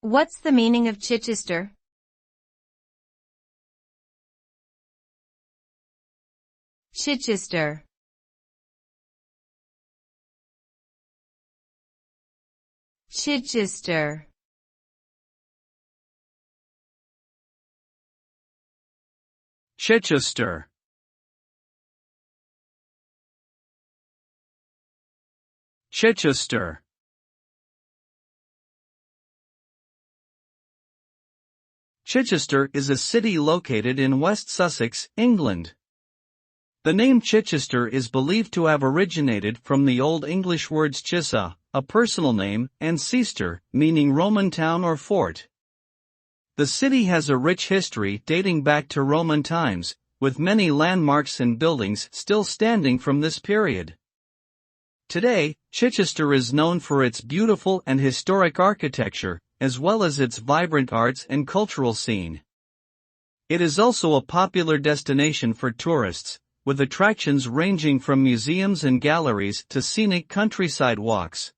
What's the meaning of Chichester? Chichester. Chichester. Chichester. Chichester. Chichester is a city located in West Sussex, England. The name Chichester is believed to have originated from the Old English words Chissa, a personal name, and Cester, meaning Roman town or fort. The city has a rich history dating back to Roman times, with many landmarks and buildings still standing from this period. Today, Chichester is known for its beautiful and historic architecture, as well as its vibrant arts and cultural scene. It is also a popular destination for tourists, with attractions ranging from museums and galleries to scenic countryside walks.